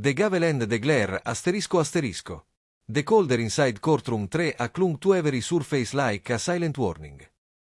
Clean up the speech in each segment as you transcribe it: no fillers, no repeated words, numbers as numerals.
De Gavelend de Glaire ***. The colder inside Courtroom 3 clung to every surface like a silent warning.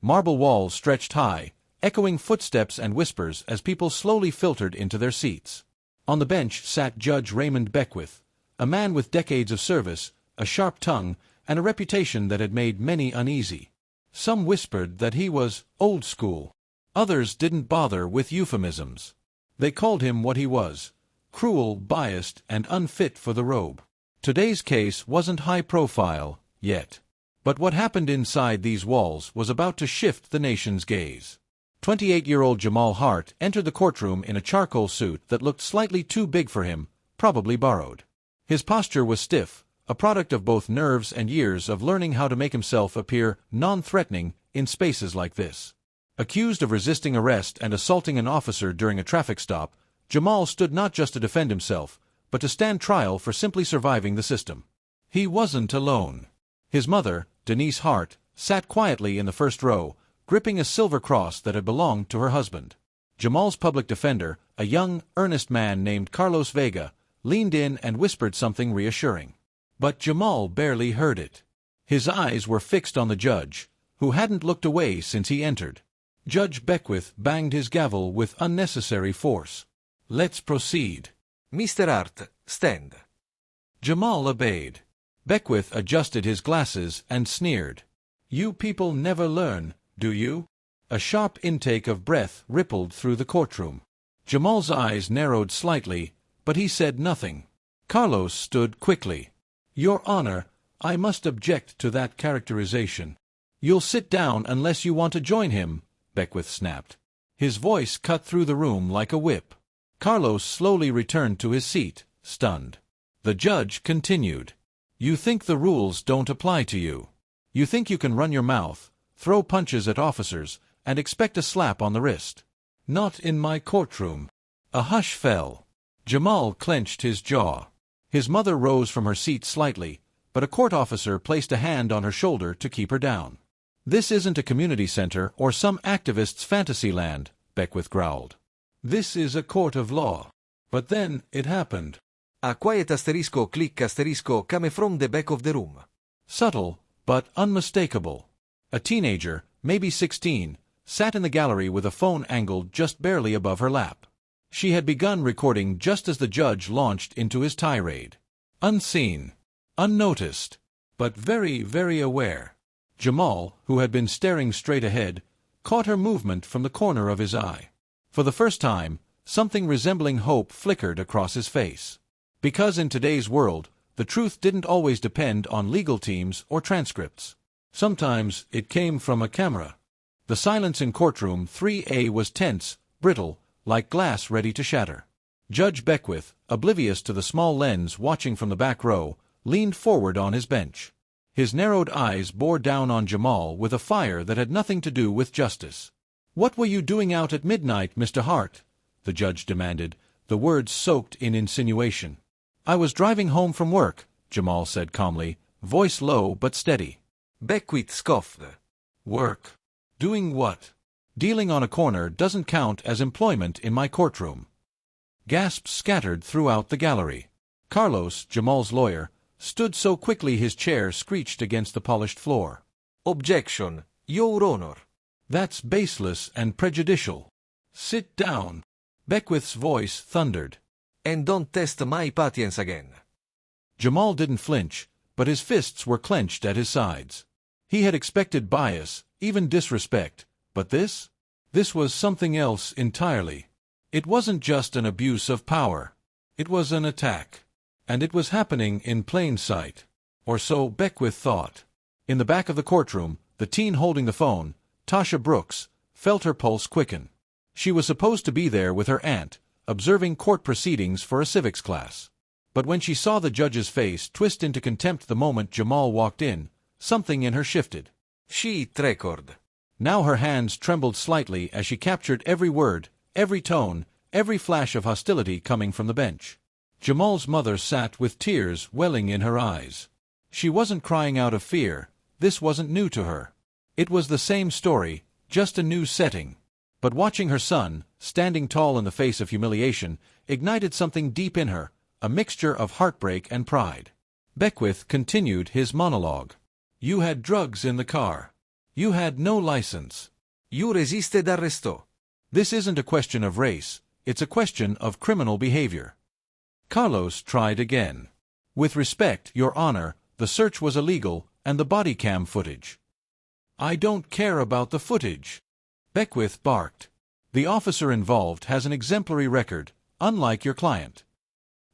Marble walls stretched high, echoing footsteps and whispers as people slowly filtered into their seats. On the bench sat Judge Raymond Beckwith, a man with decades of service, a sharp tongue, and a reputation that had made many uneasy. Some whispered that he was old school. Others didn't bother with euphemisms. They called him what he was: cruel, biased, and unfit for the robe. Today's case wasn't high profile, yet. But what happened inside these walls was about to shift the nation's gaze. 28-year-old Jamal Hart entered the courtroom in a charcoal suit that looked slightly too big for him, probably borrowed. His posture was stiff, a product of both nerves and years of learning how to make himself appear non-threatening in spaces like this. Accused of resisting arrest and assaulting an officer during a traffic stop, Jamal stood not just to defend himself, but to stand trial for simply surviving the system. He wasn't alone. His mother, Denise Hart, sat quietly in the first row, gripping a silver cross that had belonged to her husband. Jamal's public defender, a young, earnest man named Carlos Vega, leaned in and whispered something reassuring. But Jamal barely heard it. His eyes were fixed on the judge, who hadn't looked away since he entered. Judge Beckwith banged his gavel with unnecessary force. "Let's proceed." Mr. Hart, stand. Jamal obeyed. Beckwith adjusted his glasses and sneered. "You people never learn, do you?" A sharp intake of breath rippled through the courtroom. Jamal's eyes narrowed slightly, but he said nothing. Carlos stood quickly. "Your Honor, I must object to that characterization." "You'll sit down unless you want to join him," Beckwith snapped. His voice cut through the room like a whip. Carlos slowly returned to his seat, stunned. The judge continued. "You think the rules don't apply to you. You think you can run your mouth, throw punches at officers, and expect a slap on the wrist. Not in my courtroom." A hush fell. Jamal clenched his jaw. His mother rose from her seat slightly, but a court officer placed a hand on her shoulder to keep her down. "This isn't a community center or some activist's fantasy land," Beckwith growled. "This is a court of law." But then it happened. A quiet click came from the back of the room. Subtle, but unmistakable. A teenager, maybe 16, sat in the gallery with a phone angled just barely above her lap. She had begun recording just as the judge launched into his tirade. Unseen, unnoticed, but very, very aware. Jamal, who had been staring straight ahead, caught her movement from the corner of his eye. For the first time, something resembling hope flickered across his face. Because in today's world, the truth didn't always depend on legal teams or transcripts. Sometimes it came from a camera. The silence in courtroom 3A was tense, brittle, like glass ready to shatter. Judge Beckwith, oblivious to the small lens watching from the back row, leaned forward on his bench. His narrowed eyes bore down on Jamal with a fire that had nothing to do with justice. "What were you doing out at midnight, Mr. Hart?" the judge demanded, the words soaked in insinuation. "I was driving home from work," Jamal said calmly, voice low but steady. Beckwith scoffed. "Work? Doing what? Dealing on a corner doesn't count as employment in my courtroom." Gasps scattered throughout the gallery. Carlos, Jamal's lawyer, stood so quickly his chair screeched against the polished floor. "Objection, Your Honor." "That's baseless and prejudicial." "Sit down," Beckwith's voice thundered. "And don't test my patience again." Jamal didn't flinch, but his fists were clenched at his sides. He had expected bias, even disrespect, but this? This was something else entirely. It wasn't just an abuse of power. It was an attack. And it was happening in plain sight. Or so Beckwith thought. In the back of the courtroom, the teen holding the phone, Tasha Brooks, felt her pulse quicken. She was supposed to be there with her aunt, observing court proceedings for a civics class. But when she saw the judge's face twist into contempt the moment Jamal walked in, something in her shifted. She record. Now her hands trembled slightly as she captured every word, every tone, every flash of hostility coming from the bench. Jamal's mother sat with tears welling in her eyes. She wasn't crying out of fear. This wasn't new to her. It was the same story, just a new setting. But watching her son, standing tall in the face of humiliation, ignited something deep in her, a mixture of heartbreak and pride. Beckwith continued his monologue. You had drugs in the car. You had no license. You resisted arrestò. This isn't a question of race, it's a question of criminal behavior. Carlos tried again. With respect, Your Honor, the search was illegal, and the body cam footage. I don't care about the footage. Beckwith barked. The officer involved has an exemplary record, unlike your client.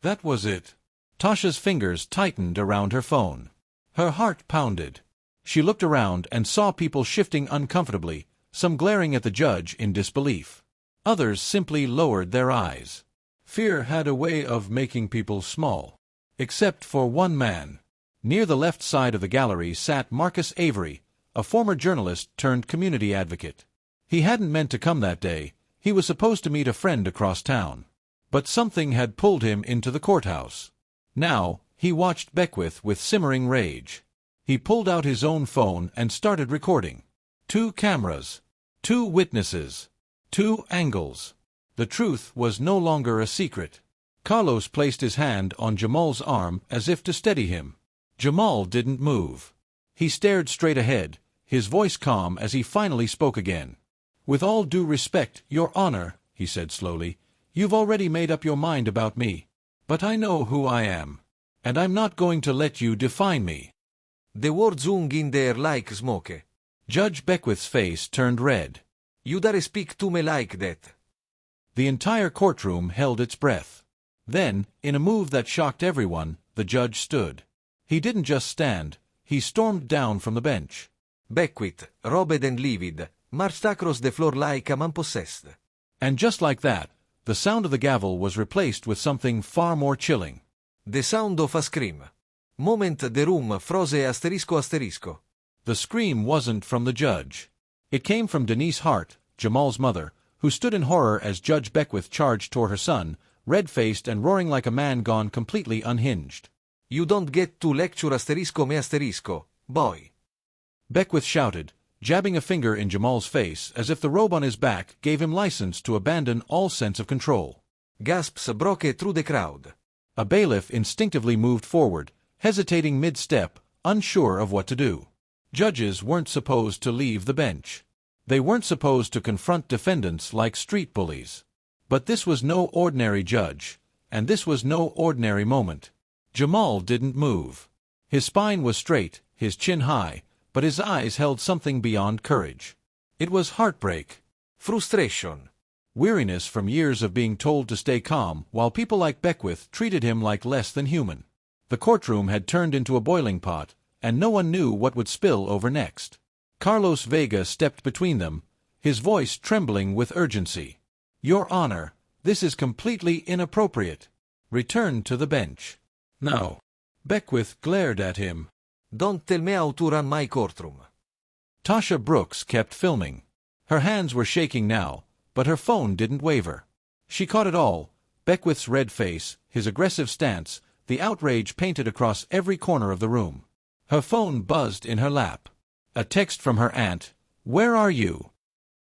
That was it. Tasha's fingers tightened around her phone. Her heart pounded. She looked around and saw people shifting uncomfortably, some glaring at the judge in disbelief. Others simply lowered their eyes. Fear had a way of making people small. Except for one man. Near the left side of the gallery sat Marcus Avery, a former journalist turned community advocate. He hadn't meant to come that day. He was supposed to meet a friend across town. But something had pulled him into the courthouse. Now, he watched Beckwith with simmering rage. He pulled out his own phone and started recording. 2 cameras. 2 witnesses. 2 angles. The truth was no longer a secret. Carlos placed his hand on Jamal's arm as if to steady him. Jamal didn't move. He stared straight ahead, his voice calm as he finally spoke again. With all due respect, Your Honor, he said slowly, you've already made up your mind about me. But I know who I am. And I'm not going to let you define me. The words hung in the air like smoke. Judge Beckwith's face turned red. You dare speak to me like that. The entire courtroom held its breath. Then, in a move that shocked everyone, the judge stood. He didn't just stand, he stormed down from the bench. Beckwith, robed and livid, marched across the floor like a man possessed. And just like that, the sound of the gavel was replaced with something far more chilling. The sound of a scream. Moment the room froze asterisco. The scream wasn't from the judge. It came from Denise Hart, Jamal's mother, who stood in horror as Judge Beckwith charged toward her son, red-faced and roaring like a man gone completely unhinged. You don't get to lecture me, boy. Beckwith shouted, jabbing a finger in Jamal's face as if the robe on his back gave him license to abandon all sense of control. Gasps broke through the crowd. A bailiff instinctively moved forward, hesitating mid-step, unsure of what to do. Judges weren't supposed to leave the bench. They weren't supposed to confront defendants like street bullies. But this was no ordinary judge, and this was no ordinary moment. Jamal didn't move. His spine was straight, his chin high, but his eyes held something beyond courage. It was heartbreak. Frustration. Weariness from years of being told to stay calm while people like Beckwith treated him like less than human. The courtroom had turned into a boiling pot, and no one knew what would spill over next. Carlos Vega stepped between them, his voice trembling with urgency. Your Honor, this is completely inappropriate. Return to the bench. Now. Beckwith glared at him. Don't tell me how to run my courtroom. Tasha Brooks kept filming. Her hands were shaking now, but her phone didn't waver. She caught it all, Beckwith's red face, his aggressive stance, the outrage painted across every corner of the room. Her phone buzzed in her lap. A text from her aunt, "Where are you?"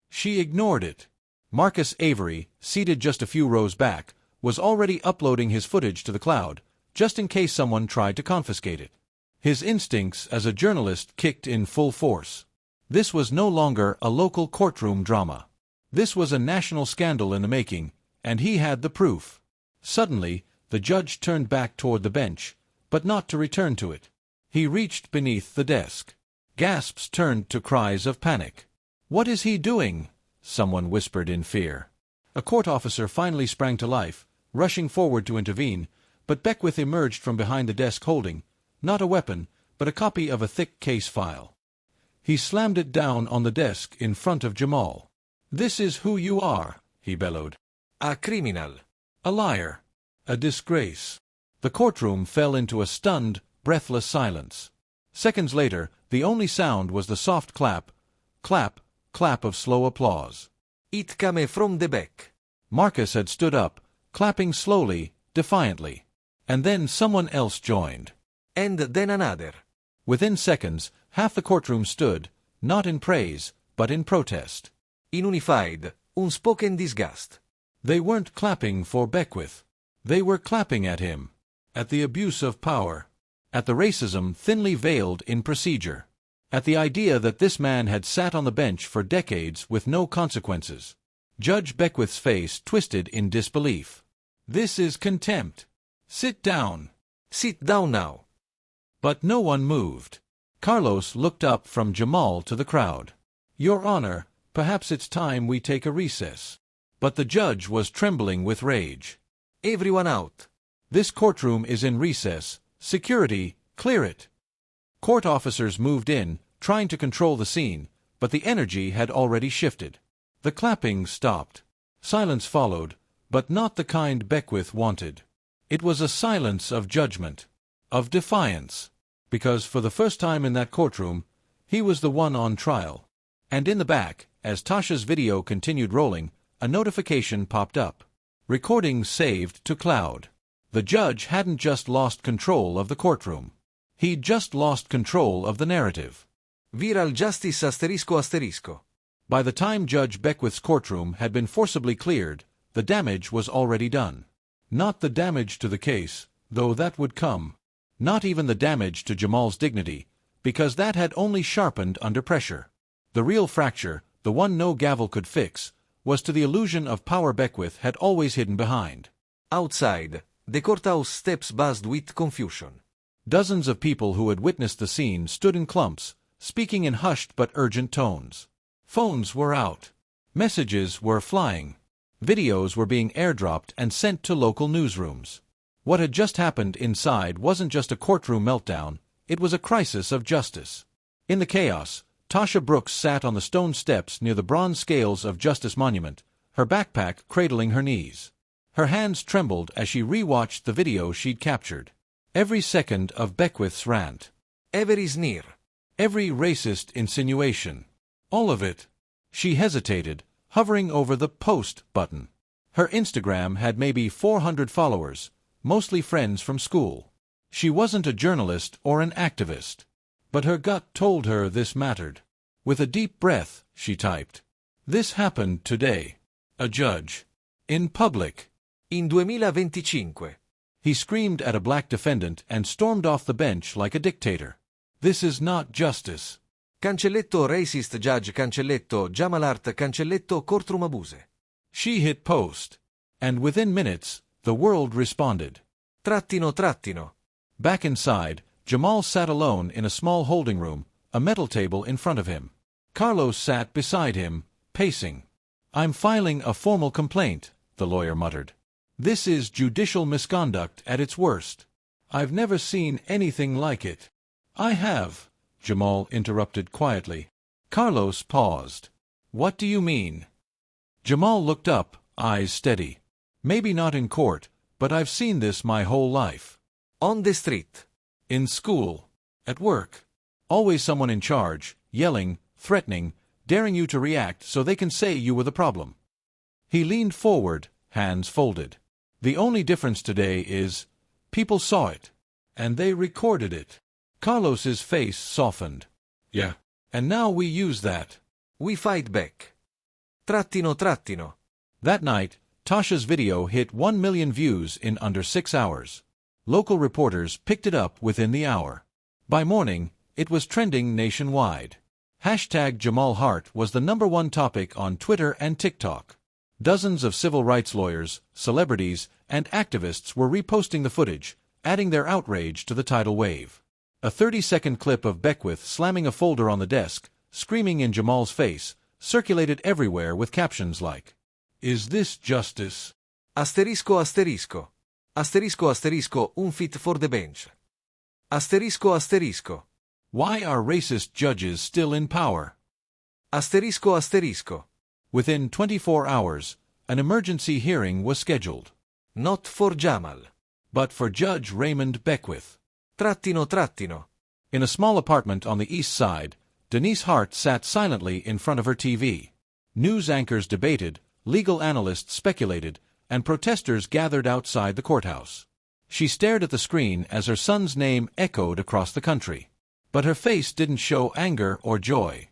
She ignored it. Marcus Avery, seated just a few rows back, was already uploading his footage to the cloud, just in case someone tried to confiscate it. His instincts as a journalist kicked in full force. This was no longer a local courtroom drama. This was a national scandal in the making, and he had the proof. Suddenly, the judge turned back toward the bench, but not to return to it. He reached beneath the desk. Gasps turned to cries of panic. "What is he doing?" someone whispered in fear. A court officer finally sprang to life, rushing forward to intervene, but Beckwith emerged from behind the desk holding, not a weapon, but a copy of a thick case file. He slammed it down on the desk in front of Jamal. "This is who you are," he bellowed. A criminal. A liar. A disgrace. The courtroom fell into a stunned, breathless silence. Seconds later, the only sound was the soft clap, clap, clap of slow applause. It came from the back. Marcus had stood up, clapping slowly, defiantly. And then someone else joined. And then another. Within seconds, half the courtroom stood, not in praise, but in protest. In unified, unspoken disgust. They weren't clapping for Beckwith. They were clapping at him, at the abuse of power, at the racism thinly veiled in procedure, at the idea that this man had sat on the bench for decades with no consequences. Judge Beckwith's face twisted in disbelief. This is contempt. Sit down. Sit down now. But no one moved. Carlos looked up from Jamal to the crowd. Your Honor, perhaps it's time we take a recess. But the judge was trembling with rage. Everyone out. This courtroom is in recess. Security, clear it. Court officers moved in, trying to control the scene, but the energy had already shifted. The clapping stopped. Silence followed, but not the kind Beckwith wanted. It was a silence of judgment, of defiance, because for the first time in that courtroom, he was the one on trial. And in the back, as Tasha's video continued rolling, a notification popped up. Recording saved to cloud. The judge hadn't just lost control of the courtroom. He'd just lost control of the narrative. Viral justice asterisco asterisco. By the time Judge Beckwith's courtroom had been forcibly cleared, the damage was already done. Not the damage to the case, though that would come. Not even the damage to Jamal's dignity, because that had only sharpened under pressure. The real fracture, the one no gavel could fix, was to the illusion of power Beckwith had always hidden behind. Outside, the courthouse steps buzzed with confusion. Dozens of people who had witnessed the scene stood in clumps, speaking in hushed but urgent tones. Phones were out. Messages were flying. Videos were being airdropped and sent to local newsrooms. What had just happened inside wasn't just a courtroom meltdown, it was a crisis of justice. In the chaos, Tasha Brooks sat on the stone steps near the bronze scales of Justice Monument, her backpack cradling her knees. Her hands trembled as she re-watched the video she'd captured. Every second of Beckwith's rant. Every sneer. Every racist insinuation. All of it. She hesitated, hovering over the post button. Her Instagram had maybe 400 followers, mostly friends from school. She wasn't a journalist or an activist. But her gut told her this mattered. With a deep breath, she typed, "This happened today. A judge. In public." In 2025. He screamed at a black defendant and stormed off the bench like a dictator. This is not justice. Cancelletto racist judge cancelletto Jamal Hart cancelletto courtroom abuse. She hit post. And within minutes, the world responded. Trattino. Back inside, Jamal sat alone in a small holding room, a metal table in front of him. Carlos sat beside him, pacing. "I'm filing a formal complaint," the lawyer muttered. "This is judicial misconduct at its worst. I've never seen anything like it." "I have," Jamal interrupted quietly. Carlos paused. "What do you mean?" Jamal looked up, eyes steady. "Maybe not in court, but I've seen this my whole life. On the street. In school. At work. Always someone in charge, yelling, threatening, daring you to react so they can say you were the problem." He leaned forward, hands folded. "The only difference today is, people saw it. And they recorded it." Carlos's face softened. "Yeah. And now we use that. We fight back. Trattino. That night, Tasha's video hit 1 million views in under 6 hours. Local reporters picked it up within the hour. By morning, it was trending nationwide. #Jamal Hart was the #1 topic on Twitter and TikTok. Dozens of civil rights lawyers, celebrities, and activists were reposting the footage, adding their outrage to the tidal wave. A 30-second clip of Beckwith slamming a folder on the desk, screaming in Jamal's face, circulated everywhere with captions like, "Is this justice?" Asterisco. Asterisco, un fit for the bench. Asterisco. "Why are racist judges still in power?" Asterisco. Within 24 hours, an emergency hearing was scheduled. Not for Jamal. But for Judge Raymond Beckwith. Trattino. In a small apartment on the east side, Denise Hart sat silently in front of her TV. News anchors debated, legal analysts speculated, and protesters gathered outside the courthouse. She stared at the screen as her son's name echoed across the country. But her face didn't show anger or joy.